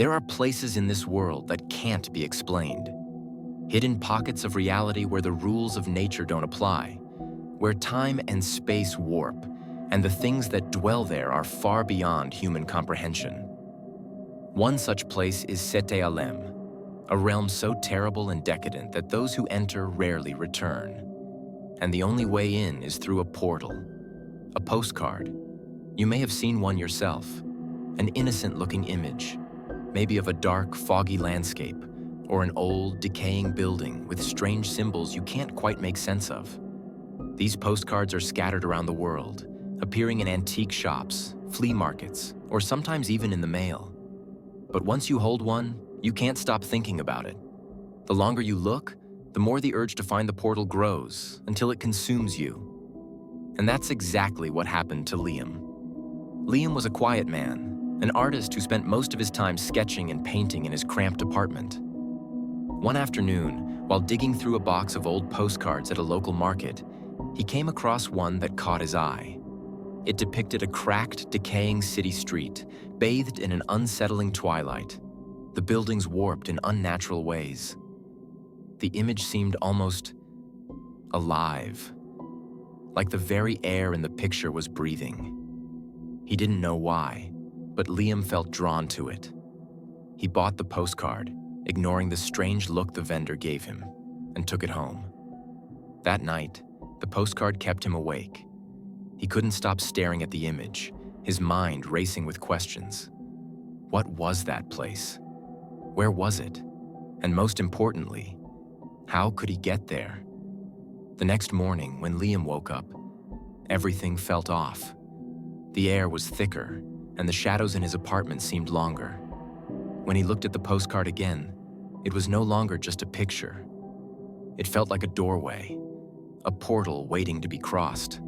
There are places in this world that can't be explained. Hidden pockets of reality where the rules of nature don't apply, where time and space warp, and the things that dwell there are far beyond human comprehension. One such place is Setealém, a realm so terrible and decadent that those who enter rarely return. And the only way in is through a portal, a postcard. You may have seen one yourself, an innocent-looking image, maybe of a dark, foggy landscape, or an old, decaying building with strange symbols you can't quite make sense of. These postcards are scattered around the world, appearing in antique shops, flea markets, or sometimes even in the mail. But once you hold one, you can't stop thinking about it. The longer you look, the more the urge to find the portal grows until it consumes you. And that's exactly what happened to Liam. Liam was a quiet man, an artist who spent most of his time sketching and painting in his cramped apartment. One afternoon, while digging through a box of old postcards at a local market, he came across one that caught his eye. It depicted a cracked, decaying city street, bathed in an unsettling twilight, the buildings warped in unnatural ways. The image seemed almost alive, like the very air in the picture was breathing. He didn't know why, but Liam felt drawn to it. He bought the postcard, ignoring the strange look the vendor gave him, and took it home. That night, the postcard kept him awake. He couldn't stop staring at the image, his mind racing with questions. What was that place? Where was it? And most importantly, how could he get there? The next morning, when Liam woke up, everything felt off. The air was thicker, and the shadows in his apartment seemed longer. When he looked at the postcard again, it was no longer just a picture. It felt like a doorway, a portal waiting to be crossed.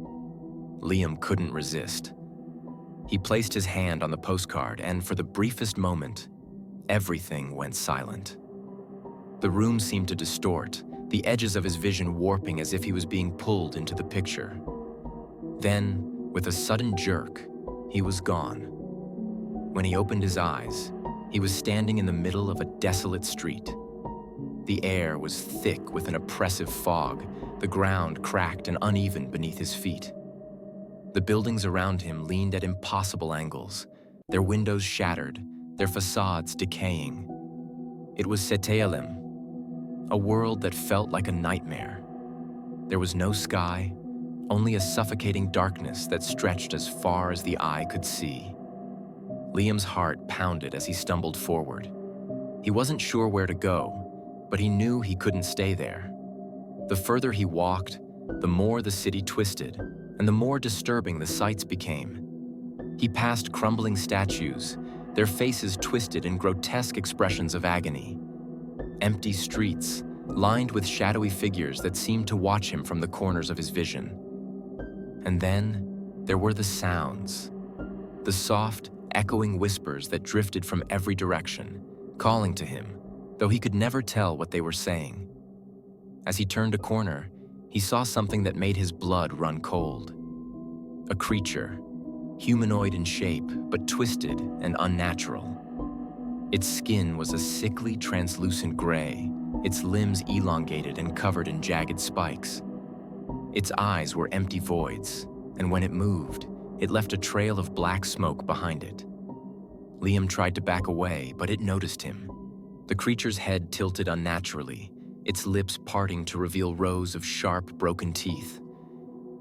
Liam couldn't resist. He placed his hand on the postcard, and for the briefest moment, everything went silent. The room seemed to distort, the edges of his vision warping as if he was being pulled into the picture. Then, with a sudden jerk, he was gone. When he opened his eyes, he was standing in the middle of a desolate street. The air was thick with an oppressive fog, the ground cracked and uneven beneath his feet. The buildings around him leaned at impossible angles, their windows shattered, their facades decaying. It was Setealém, a world that felt like a nightmare. There was no sky, only a suffocating darkness that stretched as far as the eye could see. Liam's heart pounded as he stumbled forward. He wasn't sure where to go, but he knew he couldn't stay there. The further he walked, the more the city twisted, and the more disturbing the sights became. He passed crumbling statues, their faces twisted in grotesque expressions of agony. Empty streets, lined with shadowy figures that seemed to watch him from the corners of his vision. And then, there were the sounds. The soft, echoing whispers that drifted from every direction, calling to him, though he could never tell what they were saying. As he turned a corner, he saw something that made his blood run cold. A creature, humanoid in shape, but twisted and unnatural. Its skin was a sickly, translucent gray, its limbs elongated and covered in jagged spikes. Its eyes were empty voids, and when it moved, it left a trail of black smoke behind it. Liam tried to back away, but it noticed him. The creature's head tilted unnaturally, its lips parting to reveal rows of sharp, broken teeth.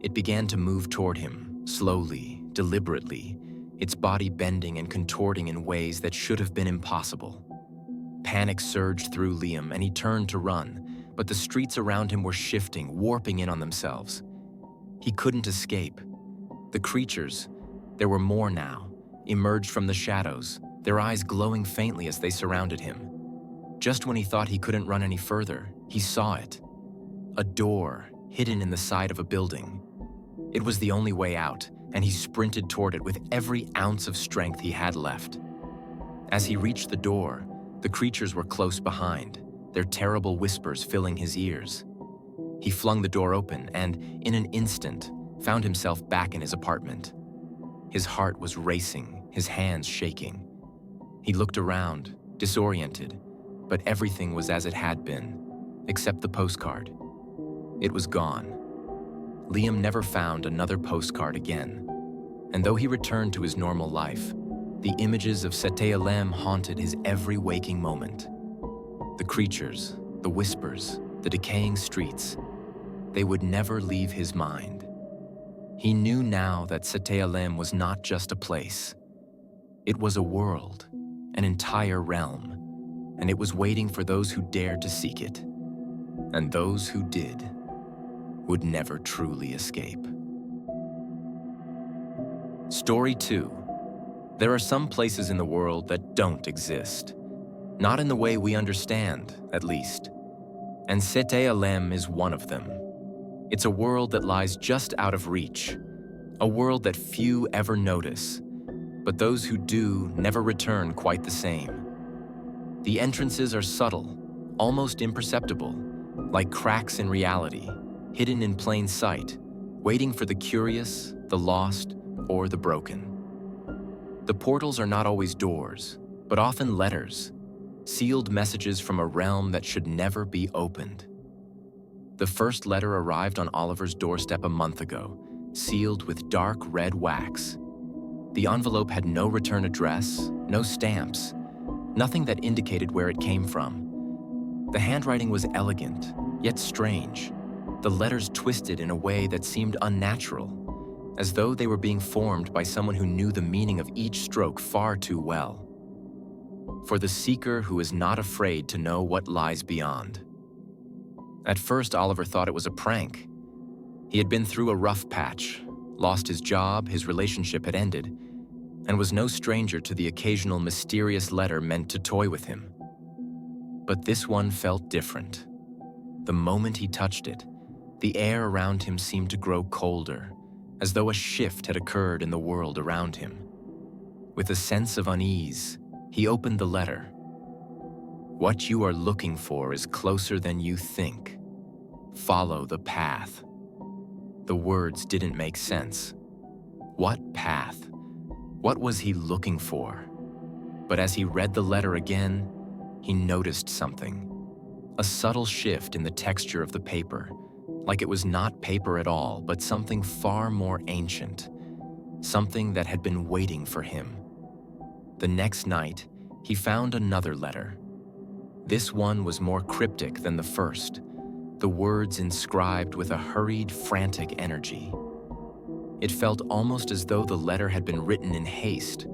It began to move toward him, slowly, deliberately, its body bending and contorting in ways that should have been impossible. Panic surged through Liam, and he turned to run, but the streets around him were shifting, warping in on themselves. He couldn't escape. The creatures, there were more now, emerged from the shadows, their eyes glowing faintly as they surrounded him. Just when he thought he couldn't run any further, he saw it. A door, hidden in the side of a building. It was the only way out, and he sprinted toward it with every ounce of strength he had left. As he reached the door, the creatures were close behind, their terrible whispers filling his ears. He flung the door open and, in an instant, found himself back in his apartment. His heart was racing, his hands shaking. He looked around, disoriented, but everything was as it had been, except the postcard. It was gone. Liam never found another postcard again, and though he returned to his normal life, the images of Setealém haunted his every waking moment. The creatures, the whispers, the decaying streets, they would never leave his mind. He knew now that Setealém was not just a place. It was a world, an entire realm, and it was waiting for those who dared to seek it. And those who did would never truly escape. Story 2. There are some places in the world that don't exist. Not in the way we understand, at least. And Setealém is one of them. It's a world that lies just out of reach, a world that few ever notice, but those who do never return quite the same. The entrances are subtle, almost imperceptible, like cracks in reality, hidden in plain sight, waiting for the curious, the lost, or the broken. The portals are not always doors, but often letters, sealed messages from a realm that should never be opened. The first letter arrived on Oliver's doorstep a month ago, sealed with dark red wax. The envelope had no return address, no stamps, nothing that indicated where it came from. The handwriting was elegant, yet strange, the letters twisted in a way that seemed unnatural, as though they were being formed by someone who knew the meaning of each stroke far too well. For the seeker who is not afraid to know what lies beyond. At first, Oliver thought it was a prank. He had been through a rough patch, lost his job, his relationship had ended, and was no stranger to the occasional mysterious letter meant to toy with him. But this one felt different. The moment he touched it, the air around him seemed to grow colder, as though a shift had occurred in the world around him. With a sense of unease, he opened the letter. What you are looking for is closer than you think. Follow the path. The words didn't make sense. What path? What was he looking for? But as he read the letter again, he noticed something. A subtle shift in the texture of the paper, like it was not paper at all, but something far more ancient, something that had been waiting for him. The next night, he found another letter. This one was more cryptic than the first, the words inscribed with a hurried, frantic energy. It felt almost as though the letter had been written in haste,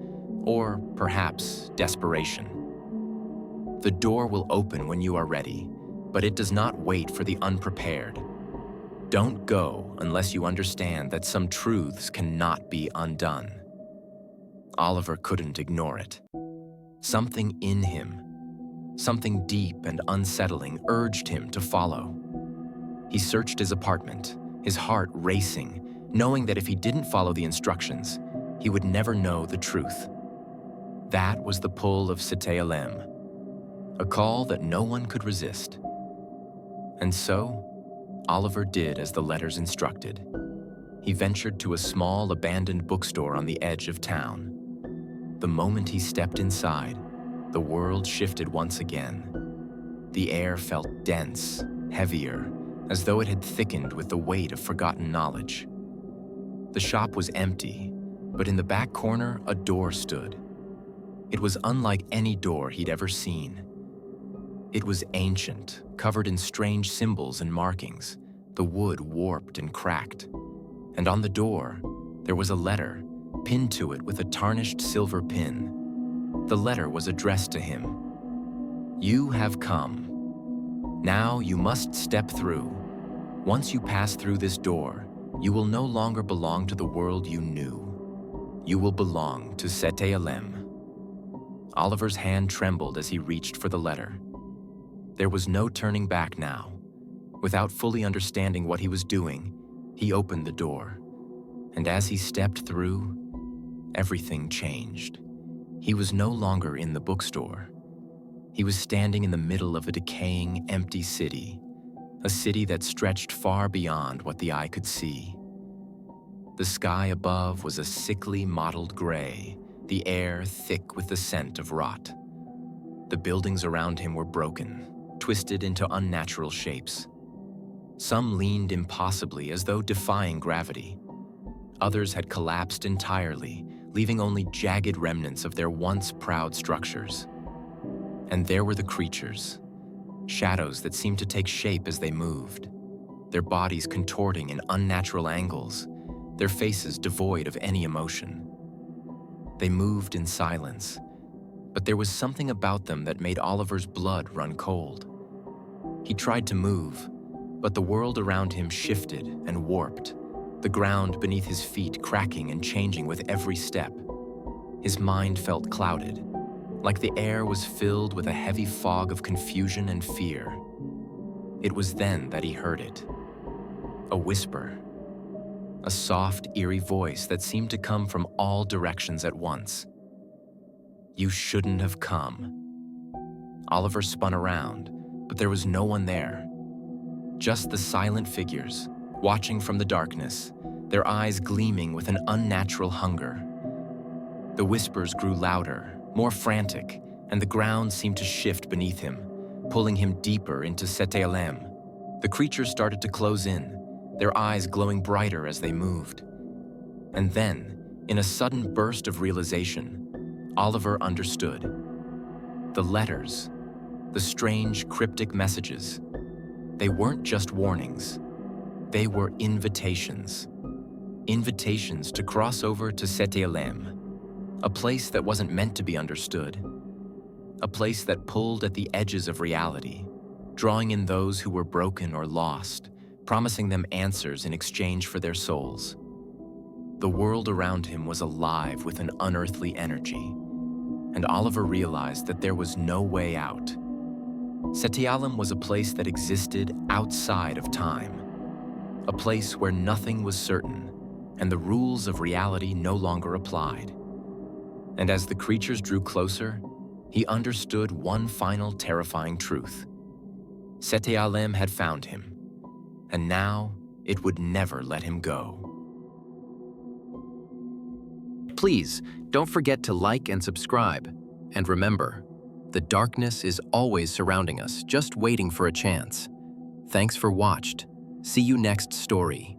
or perhaps desperation. The door will open when you are ready, but it does not wait for the unprepared. Don't go unless you understand that some truths cannot be undone. Oliver couldn't ignore it. Something in him, something deep and unsettling, urged him to follow. He searched his apartment, his heart racing, knowing that if he didn't follow the instructions, he would never know the truth. That was the pull of Setealém, a call that no one could resist. And so, Oliver did as the letters instructed. He ventured to a small, abandoned bookstore on the edge of town. The moment he stepped inside, the world shifted once again. The air felt dense, heavier, as though it had thickened with the weight of forgotten knowledge. The shop was empty, but in the back corner, a door stood. It was unlike any door he'd ever seen. It was ancient, covered in strange symbols and markings, the wood warped and cracked. And on the door, there was a letter, pinned to it with a tarnished silver pin. The letter was addressed to him. You have come. Now you must step through. Once you pass through this door, you will no longer belong to the world you knew. You will belong to Setealém. Oliver's hand trembled as he reached for the letter. There was no turning back now. Without fully understanding what he was doing, he opened the door. And as he stepped through, everything changed. He was no longer in the bookstore. He was standing in the middle of a decaying, empty city, a city that stretched far beyond what the eye could see. The sky above was a sickly mottled gray, the air thick with the scent of rot. The buildings around him were broken, twisted into unnatural shapes. Some leaned impossibly as though defying gravity. Others had collapsed entirely, leaving only jagged remnants of their once proud structures. And there were the creatures, shadows that seemed to take shape as they moved, their bodies contorting in unnatural angles, their faces devoid of any emotion. They moved in silence, but there was something about them that made Oliver's blood run cold. He tried to move, but the world around him shifted and warped, the ground beneath his feet cracking and changing with every step. His mind felt clouded, like the air was filled with a heavy fog of confusion and fear. It was then that he heard it. A whisper. A soft, eerie voice that seemed to come from all directions at once. "You shouldn't have come." Oliver spun around, but there was no one there. Just the silent figures, watching from the darkness, their eyes gleaming with an unnatural hunger. The whispers grew louder, more frantic, and the ground seemed to shift beneath him, pulling him deeper into Setealém. The creatures started to close in, their eyes glowing brighter as they moved. And then, in a sudden burst of realization, Oliver understood. The letters, the strange cryptic messages, they weren't just warnings. They were invitations. Invitations to cross over to Setealém, a place that wasn't meant to be understood. A place that pulled at the edges of reality, drawing in those who were broken or lost, promising them answers in exchange for their souls. The world around him was alive with an unearthly energy, and Oliver realized that there was no way out. Setealém was a place that existed outside of time, a place where nothing was certain and the rules of reality no longer applied. And as the creatures drew closer, he understood one final terrifying truth. Setealém had found him, and now it would never let him go. Please don't forget to like and subscribe. And remember, the darkness is always surrounding us, just waiting for a chance. Thanks for watched. See you next story.